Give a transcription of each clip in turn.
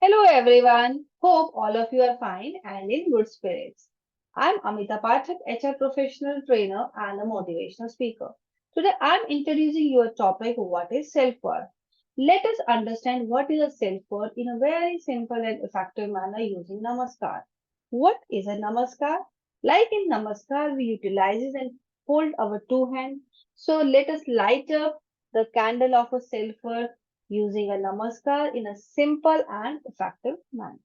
Hello everyone. Hope all of you are fine and in good spirits. I'm Amita Pathak, HR professional trainer and a motivational speaker. Today I'm introducing you a topic what is self-worth. Let us understand what is a self-worth in a very simple and effective manner using Namaskar. What is a Namaskar? Like in Namaskar, we utilize and hold our two hands. So let us light up the candle of a self-worth using a namaskar in a simple and effective manner.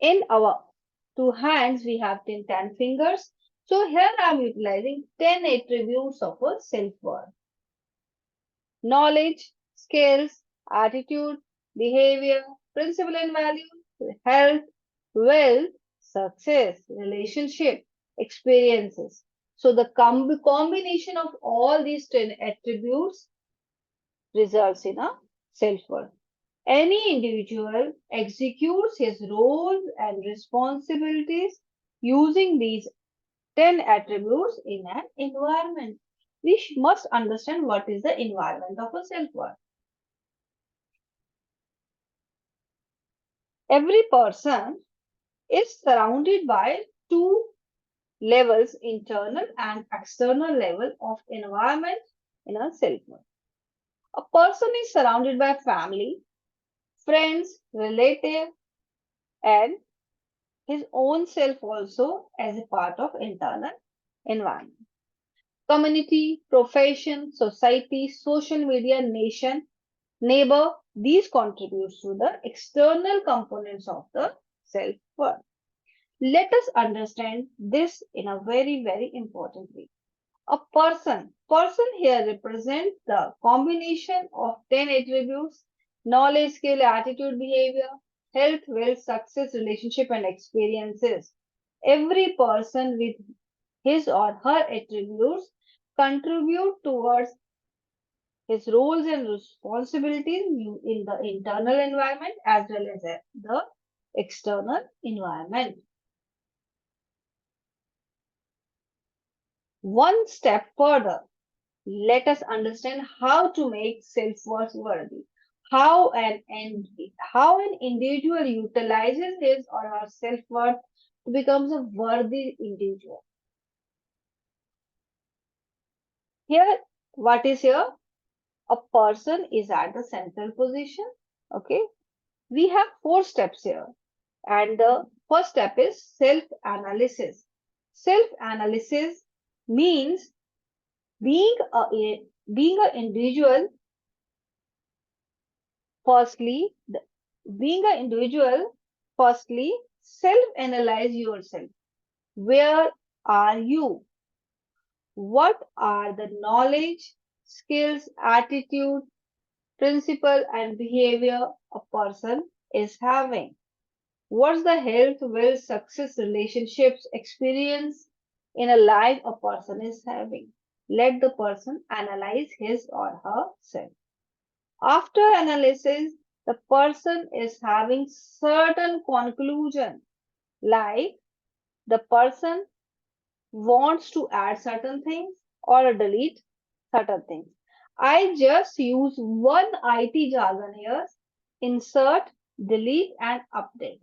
In our two hands, we have 10 fingers. So here I am utilizing 10 attributes of a self-worth. Knowledge, skills, attitude, behavior, principle and value, health, wealth, success, relationship, experiences. So the combination of all these 10 attributes results in a self-worth. Any individual executes his roles and responsibilities using these 10 attributes in an environment. We must understand what is the environment of a self-worth. Every person is surrounded by two levels, internal and external level of environment in a self-worth. A person is surrounded by family, friends, relative, and his own self also as a part of internal environment. Community, profession, society, social media, nation, neighbor, these contributes to the external components of the self-worth. Let us understand this in a very important way. Person here represents the combination of 10 attributes, knowledge, skill, attitude, behavior, health, wealth, success, relationship, and experiences. Every person with his or her attributes contribute towards his roles and responsibilities in the internal environment as well as the external environment. One step further, let us understand how to make self-worth worthy. How an individual utilizes his or her self-worth to become a worthy individual. Here, what is here? A person is at the central position. Okay, we have four steps here, and the first step is self-analysis. Self-analysis means being a being an individual. Firstly, being an individual, firstly, self-analyze yourself. Where are you? What are the knowledge, skills, attitude, principle, and behavior a person is having? What's the health, wealth, success, relationships, experience in a life a person is having? Let the person analyze his or herself. After analysis, the person is having certain conclusion, like the person wants to add certain things or delete certain things. I just use one IT jargon here: insert, delete, and update.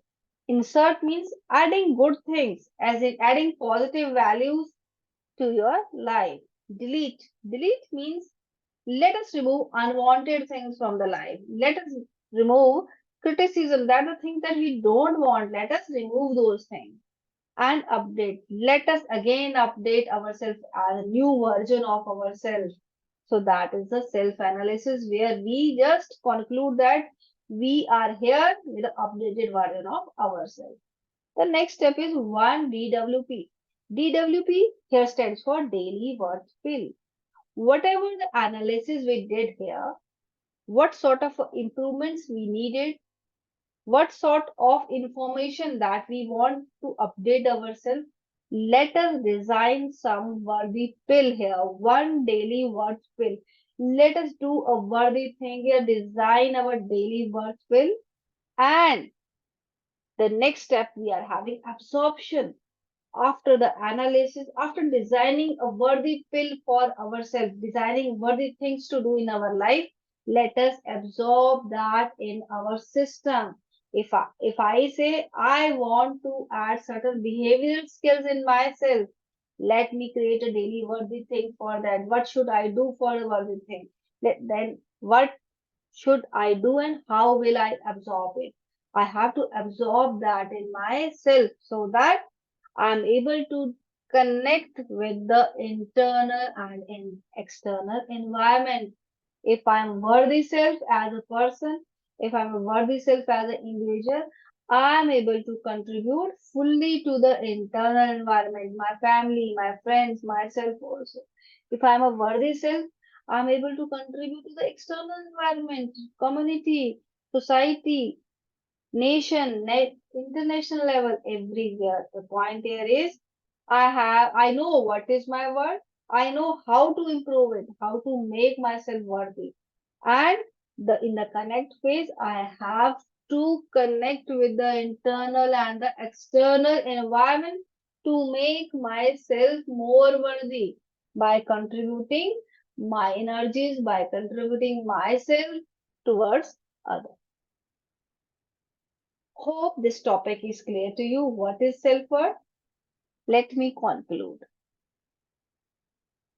Insert means adding good things, as in adding positive values to your life. Delete. Delete means let us remove unwanted things from the life. Let us remove criticism. That the things that we don't want. Let us remove those things and update. Let us again update ourselves as a new version of ourselves. So that is the self-analysis where we just conclude that we are here with an updated version of ourselves. The next step is 1 DWP. DWP here stands for daily worth pill. Whatever the analysis we did here, what sort of improvements we needed, what sort of information that we want to update ourselves, let us design some worthy pill here, one daily worth pill. Let us do a worthy thing here, design our daily worth pill. And the next step, we are having absorption. After the analysis, after designing a worthy pill for ourselves, designing worthy things to do in our life, Let us absorb that in our system. If I say I want to add certain behavioral skills in myself, let me create a daily worthy thing for that. What should I do for a worthy thing? Then what should I do and how will I absorb it? I have to absorb that in myself so that I'm able to connect with the internal and external environment. If I'm worthy self as a person, if I'm a worthy self as an individual, I'm able to contribute fully to the internal environment, my family, my friends, myself also. If I'm a worthy self, I'm able to contribute to the external environment, community, society, nation, international level, everywhere. The point here is I know what is my worth. I know how to improve it, how to make myself worthy. And in the connect phase, I have to connect with the internal and the external environment to make myself more worthy by contributing my energies, by contributing myself towards others. Hope this topic is clear to you. What is self-worth? Let me conclude.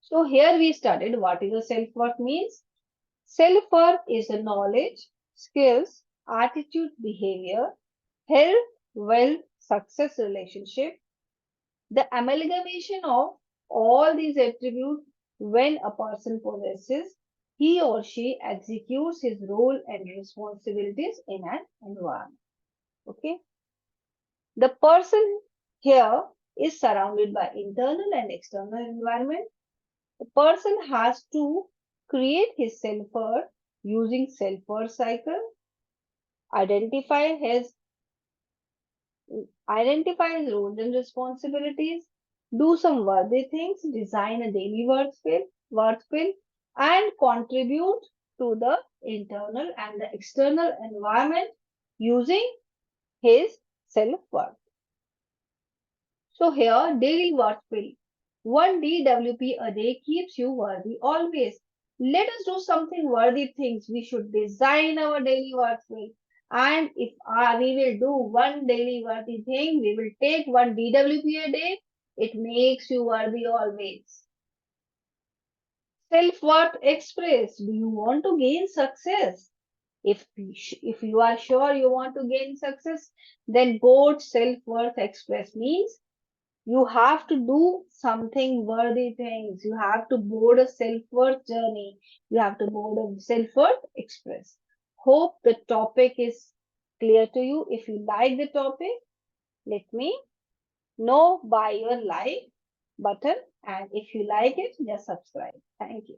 So here we studied what is a self-worth means. Self-worth is the knowledge, skills, attitude, behavior, health, wealth, success, relationship, the amalgamation of all these attributes when a person possesses, he or she executes his role and responsibilities in an environment. Okay. The person here is surrounded by internal and external environment. The person has to create his self-worth using self-worth cycle, identify his roles and responsibilities, do some worthy things, design a daily worth will, and contribute to the internal and the external environment using his self-worth. So here, daily worth will. One DWP a day keeps you worthy always. Let us do something worthy things. We should design our daily worth will. And if we will do one daily worthy thing, we will take one DWP a day. It makes you worthy always. Self-worth express. Do you want to gain success? If you are sure you want to gain success, then both self-worth express means you have to do something worthy things. You have to board a self-worth journey. You have to board a self-worth express. Hope the topic is clear to you. If you like the topic, let me know by your like button. And if you like it, just subscribe. Thank you.